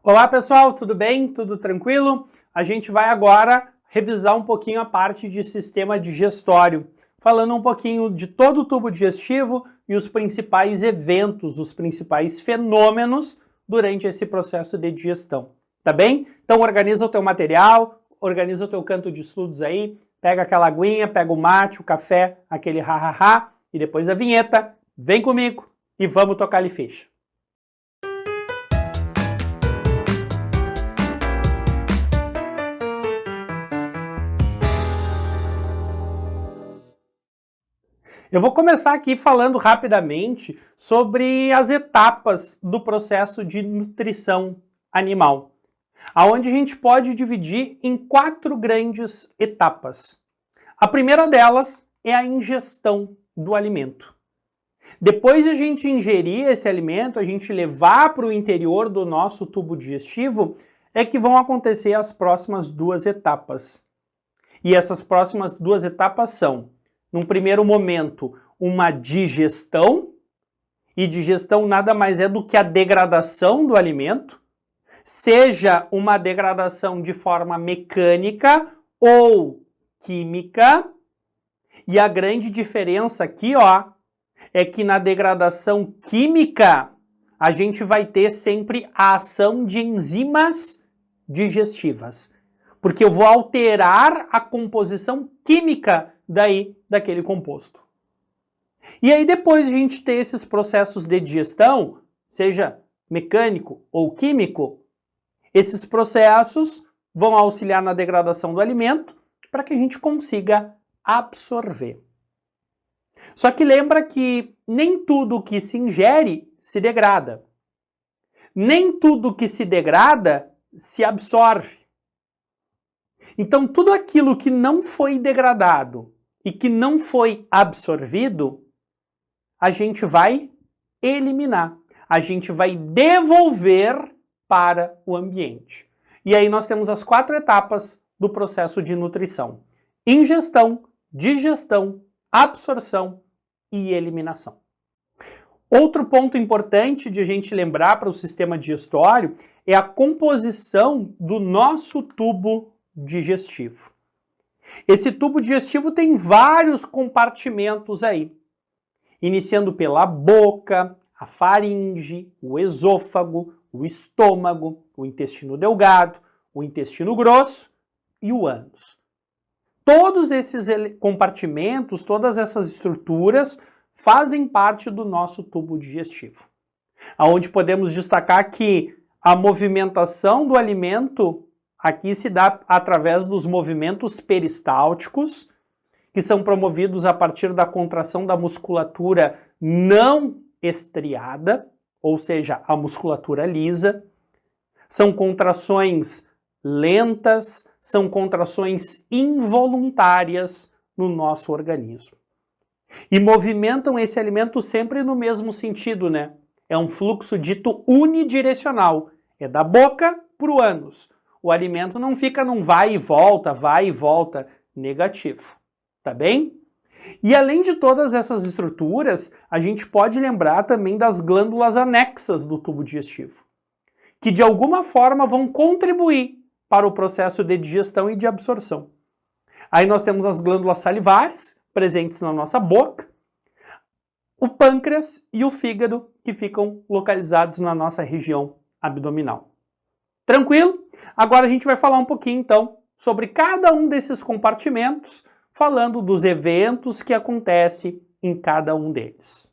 Olá pessoal, tudo bem? Tudo tranquilo? A gente vai agora revisar um pouquinho a parte de sistema digestório, falando um pouquinho de todo o tubo digestivo e os principais eventos, os principais fenômenos durante esse processo de digestão, tá bem? Então organiza o teu material, organiza o teu canto de estudos aí, pega aquela aguinha, pega o mate, o café, aquele ha-ha-ha e depois a vinheta, vem comigo e vamos tocar-lhe ficha. Eu vou começar aqui falando rapidamente sobre as etapas do processo de nutrição animal, aonde a gente pode dividir em 4 grandes etapas. A primeira delas é a ingestão do alimento. Depois de a gente ingerir esse alimento, a gente levar para o interior do nosso tubo digestivo, é que vão acontecer as próximas 2 etapas. E essas próximas 2 etapas são: num primeiro momento, uma digestão, e digestão nada mais é do que a degradação do alimento, seja uma degradação de forma mecânica ou química, e a grande diferença aqui, é que na degradação química, a gente vai ter sempre a ação de enzimas digestivas, porque eu vou alterar a composição química daquele composto. E aí depois de a gente ter esses processos de digestão, seja mecânico ou químico, esses processos vão auxiliar na degradação do alimento para que a gente consiga absorver. Só que lembra que nem tudo que se ingere se degrada. Nem tudo que se degrada se absorve. Então tudo aquilo que não foi degradado e que não foi absorvido, a gente vai eliminar, a gente vai devolver para o ambiente. E aí nós temos as 4 etapas do processo de nutrição: ingestão, digestão, absorção e eliminação. Outro ponto importante de a gente lembrar para o sistema digestório é a composição do nosso tubo digestivo. Esse tubo digestivo tem vários compartimentos aí, iniciando pela boca, a faringe, o esôfago, o estômago, o intestino delgado, o intestino grosso e o ânus. Todos esses compartimentos, todas essas estruturas fazem parte do nosso tubo digestivo, onde podemos destacar que a movimentação do alimento aqui se dá através dos movimentos peristálticos, que são promovidos a partir da contração da musculatura não estriada, ou seja, a musculatura lisa. São contrações lentas, são contrações involuntárias no nosso organismo. E movimentam esse alimento sempre no mesmo sentido, né? É um fluxo dito unidirecional. É da boca para o ânus. O alimento não fica num vai e volta negativo, tá bem? E além de todas essas estruturas, a gente pode lembrar também das glândulas anexas do tubo digestivo, que de alguma forma vão contribuir para o processo de digestão e de absorção. Aí nós temos as glândulas salivares, presentes na nossa boca, o pâncreas e o fígado, que ficam localizados na nossa região abdominal. Tranquilo? Agora a gente vai falar um pouquinho, então, sobre cada um desses compartimentos, falando dos eventos que acontecem em cada um deles.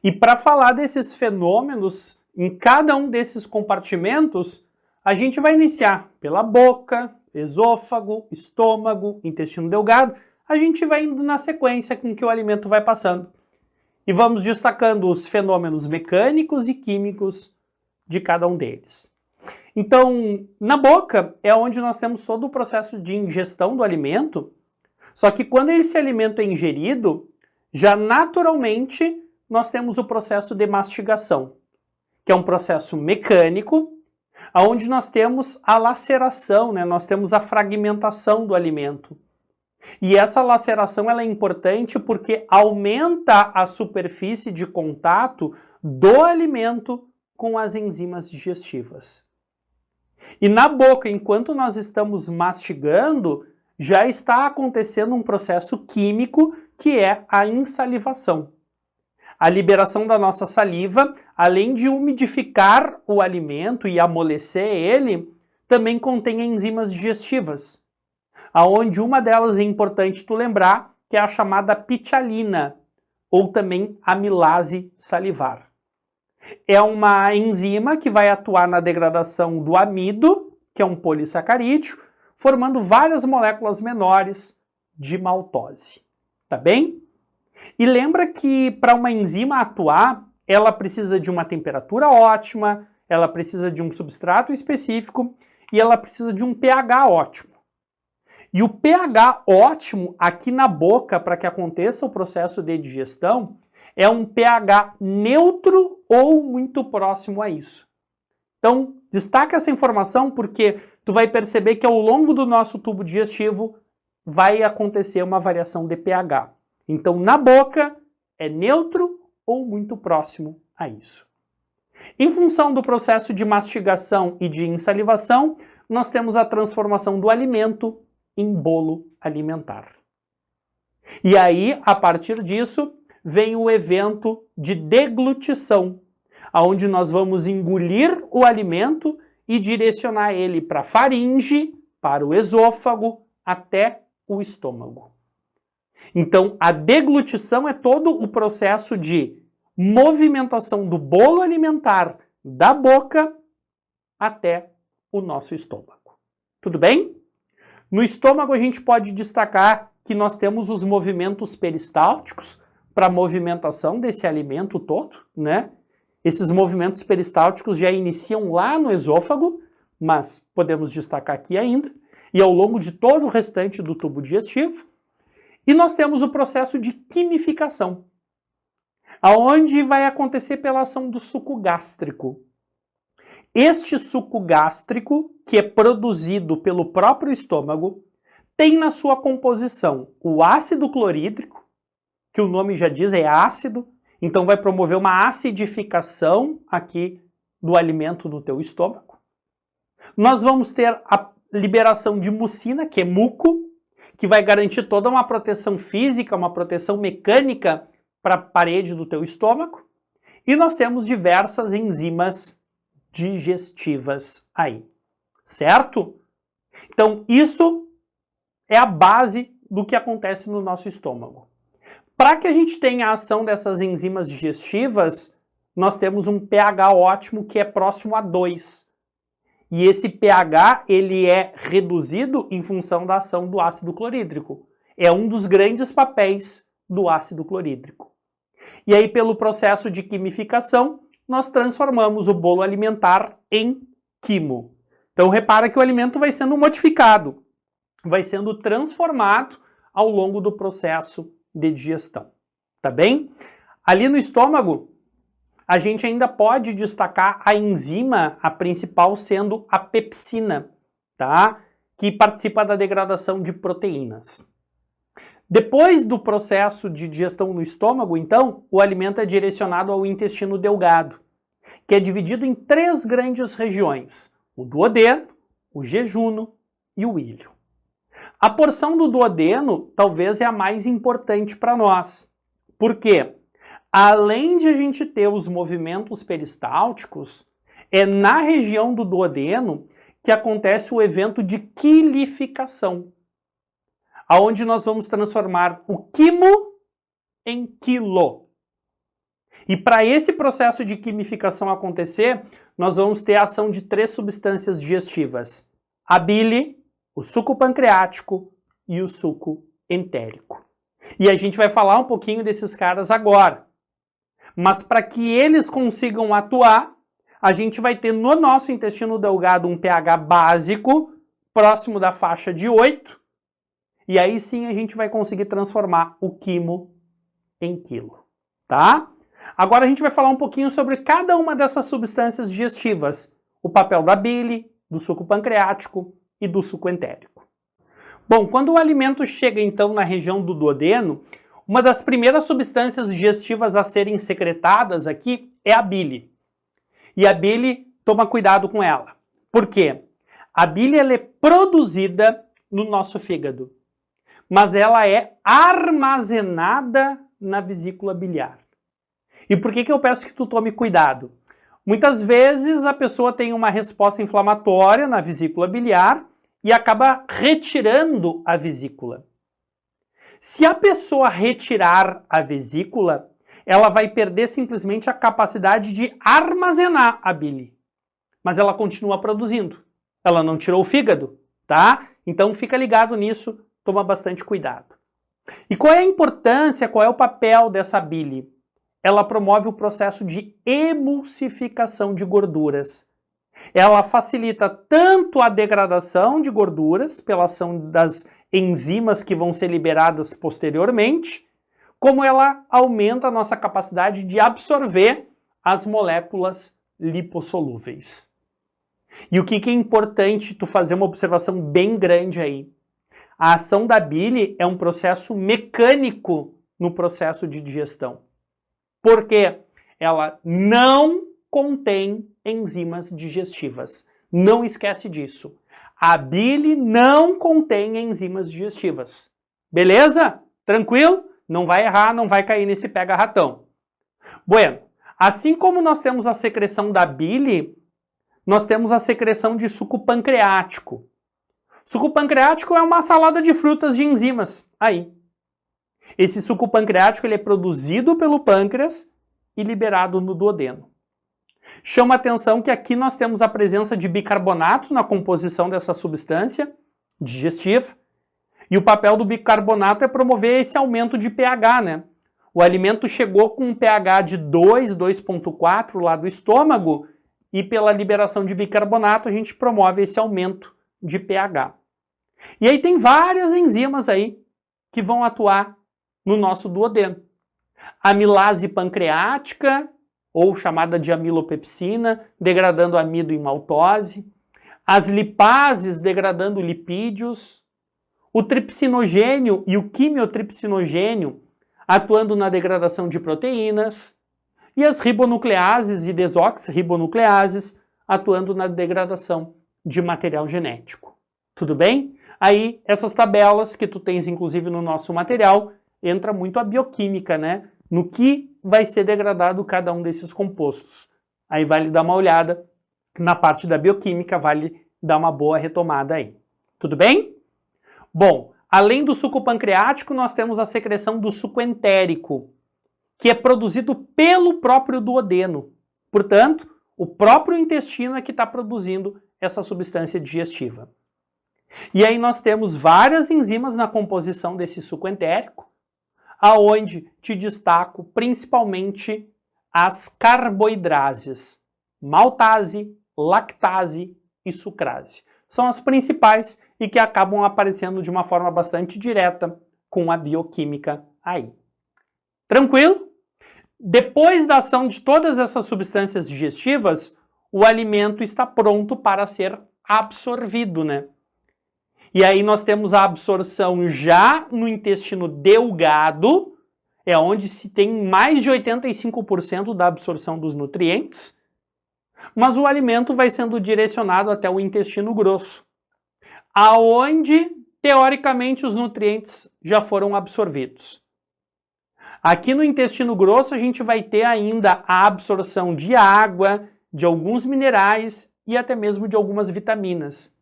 E para falar desses fenômenos em cada um desses compartimentos, a gente vai iniciar pela boca, esôfago, estômago, intestino delgado. A gente vai indo na sequência com que o alimento vai passando. E vamos destacando os fenômenos mecânicos e químicos de cada um deles. Então, na boca é onde nós temos todo o processo de ingestão do alimento, só que quando esse alimento é ingerido, já naturalmente nós temos o processo de mastigação, que é um processo mecânico, onde nós temos a laceração, né? Nós temos a fragmentação do alimento. E essa laceração ela é importante porque aumenta a superfície de contato do alimento com as enzimas digestivas. E na boca, enquanto nós estamos mastigando, já está acontecendo um processo químico que é a insalivação. A liberação da nossa saliva, além de umidificar o alimento e amolecer ele, também contém enzimas digestivas, aonde uma delas é importante tu lembrar, que é a chamada pitialina, ou também amilase salivar. É uma enzima que vai atuar na degradação do amido, que é um polissacarídeo, formando várias moléculas menores de maltose. Tá bem? E lembra que para uma enzima atuar, ela precisa de uma temperatura ótima, ela precisa de um substrato específico e ela precisa de um pH ótimo. E o pH ótimo aqui na boca, para que aconteça o processo de digestão, é um pH neutro ou muito próximo a isso. Então, destaca essa informação porque tu vai perceber que ao longo do nosso tubo digestivo vai acontecer uma variação de pH. Então, na boca é neutro ou muito próximo a isso. Em função do processo de mastigação e de insalivação, nós temos a transformação do alimento em bolo alimentar. E aí, a partir disso, vem o evento de deglutição, onde nós vamos engolir o alimento e direcionar ele para a faringe, para o esôfago, até o estômago. Então, a deglutição é todo o processo de movimentação do bolo alimentar da boca até o nosso estômago. Tudo bem? No estômago a gente pode destacar que nós temos os movimentos peristálticos para a movimentação desse alimento todo, né? Esses movimentos peristálticos já iniciam lá no esôfago, mas podemos destacar aqui ainda, e ao longo de todo o restante do tubo digestivo. E nós temos o processo de quimificação, aonde vai acontecer pela ação do suco gástrico. Este suco gástrico, que é produzido pelo próprio estômago, tem na sua composição o ácido clorídrico, que o nome já diz, é ácido, então vai promover uma acidificação aqui do alimento no teu estômago. Nós vamos ter a liberação de mucina, que é muco, que vai garantir toda uma proteção física, uma proteção mecânica para a parede do teu estômago. E nós temos diversas enzimas digestivas aí, certo? Então, isso é a base do que acontece no nosso estômago. Para que a gente tenha a ação dessas enzimas digestivas, nós temos um pH ótimo que é próximo a 2. E esse pH, ele é reduzido em função da ação do ácido clorídrico. É um dos grandes papéis do ácido clorídrico. E aí, pelo processo de quimificação, nós transformamos o bolo alimentar em quimo. Então, repara que o alimento vai sendo modificado, vai sendo transformado ao longo do processo de digestão. Tá bem? Ali no estômago, a gente ainda pode destacar a enzima, a principal sendo a pepsina, tá? Que participa da degradação de proteínas. Depois do processo de digestão no estômago, então, o alimento é direcionado ao intestino delgado, que é dividido em 3 grandes regiões: o duodeno, o jejuno e o ilho. A porção do duodeno talvez é a mais importante para nós. Por quê? Além de a gente ter os movimentos peristálticos, é na região do duodeno que acontece o evento de quilificação, aonde nós vamos transformar o quimo em quilo. E para esse processo de quimificação acontecer, nós vamos ter a ação de 3 substâncias digestivas: a bile, o suco pancreático e o suco entérico. E a gente vai falar um pouquinho desses caras agora. Mas para que eles consigam atuar, a gente vai ter no nosso intestino delgado um pH básico, próximo da faixa de 8, e aí sim a gente vai conseguir transformar o quimo em quilo, tá? Agora a gente vai falar um pouquinho sobre cada uma dessas substâncias digestivas, o papel da bile, do suco pancreático e do suco entérico. Bom, quando o alimento chega então na região do duodeno, uma das primeiras substâncias digestivas a serem secretadas aqui é a bile. E a bile, toma cuidado com ela. Por quê? A bile ela é produzida no nosso fígado, mas ela é armazenada na vesícula biliar. E por que eu peço que tu tome cuidado? Muitas vezes a pessoa tem uma resposta inflamatória na vesícula biliar e acaba retirando a vesícula. Se a pessoa retirar a vesícula, ela vai perder simplesmente a capacidade de armazenar a bile. Mas ela continua produzindo. Ela não tirou o fígado, tá? Então fica ligado nisso, toma bastante cuidado. E qual é a importância, qual é o papel dessa bile? Ela promove o processo de emulsificação de gorduras. Ela facilita tanto a degradação de gorduras, pela ação das enzimas que vão ser liberadas posteriormente, como ela aumenta a nossa capacidade de absorver as moléculas lipossolúveis. E o que é importante tu fazer uma observação bem grande aí? A ação da bile é um processo mecânico no processo de digestão. Porque ela não contém enzimas digestivas. Não esquece disso. A bile não contém enzimas digestivas. Beleza? Tranquilo? Não vai errar, não vai cair nesse pega-ratão. Bueno, assim como nós temos a secreção da bile, nós temos a secreção de suco pancreático. Suco pancreático é uma salada de frutas de enzimas. Aí. Esse suco pancreático ele é produzido pelo pâncreas e liberado no duodeno. Chama a atenção que aqui nós temos a presença de bicarbonato na composição dessa substância digestiva. E o papel do bicarbonato é promover esse aumento de pH, né? O alimento chegou com um pH de 2, 2,4 lá do estômago e pela liberação de bicarbonato a gente promove esse aumento de pH. E aí tem várias enzimas aí que vão atuar no nosso duodeno. A amilase pancreática, ou chamada de amilopepsina, degradando amido em maltose. As lipases, degradando lipídios. O tripsinogênio e o quimiotripsinogênio, atuando na degradação de proteínas. E as ribonucleases e desoxirribonucleases, atuando na degradação de material genético. Tudo bem? Aí, essas tabelas que tu tens, inclusive, no nosso material, entra muito a bioquímica, né? No que vai ser degradado cada um desses compostos. Aí vale dar uma olhada na parte da bioquímica, vale dar uma boa retomada aí. Tudo bem? Bom, além do suco pancreático, nós temos a secreção do suco entérico, que é produzido pelo próprio duodeno. Portanto, o próprio intestino é que está produzindo essa substância digestiva. E aí nós temos várias enzimas na composição desse suco entérico, aonde te destaco principalmente as carboidrases, maltase, lactase e sucrase. São as principais e que acabam aparecendo de uma forma bastante direta com a bioquímica aí. Tranquilo? Depois da ação de todas essas substâncias digestivas, o alimento está pronto para ser absorvido, né? E aí nós temos a absorção já no intestino delgado, é onde se tem mais de 85% da absorção dos nutrientes, mas o alimento vai sendo direcionado até o intestino grosso, aonde, teoricamente, os nutrientes já foram absorvidos. Aqui no intestino grosso a gente vai ter ainda a absorção de água, de alguns minerais e até mesmo de algumas vitaminas.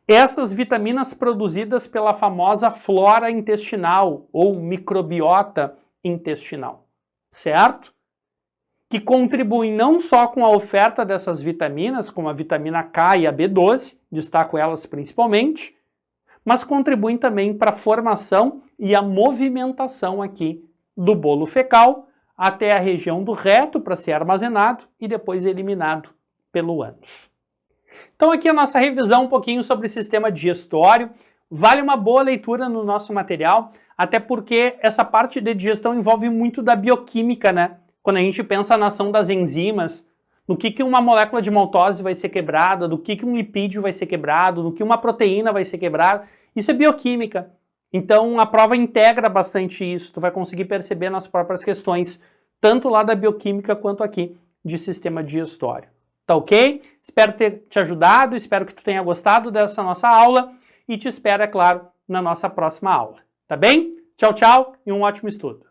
Essas vitaminas produzidas pela famosa flora intestinal ou microbiota intestinal, certo? Que contribuem não só com a oferta dessas vitaminas, como a vitamina K e a B12, destaco elas principalmente, mas contribuem também para a formação e a movimentação aqui do bolo fecal até a região do reto para ser armazenado e depois eliminado pelo ânus. Então aqui a nossa revisão um pouquinho sobre o sistema digestório. Vale uma boa leitura no nosso material, até porque essa parte de digestão envolve muito da bioquímica, né? Quando a gente pensa na ação das enzimas, no que uma molécula de maltose vai ser quebrada, do que um lipídio vai ser quebrado, no que uma proteína vai ser quebrada, isso é bioquímica. Então a prova integra bastante isso, tu vai conseguir perceber nas próprias questões, tanto lá da bioquímica quanto aqui de sistema digestório. Tá ok? Espero ter te ajudado, espero que tu tenha gostado dessa nossa aula e te espero, é claro, na nossa próxima aula. Tá bem? Tchau, tchau e um ótimo estudo.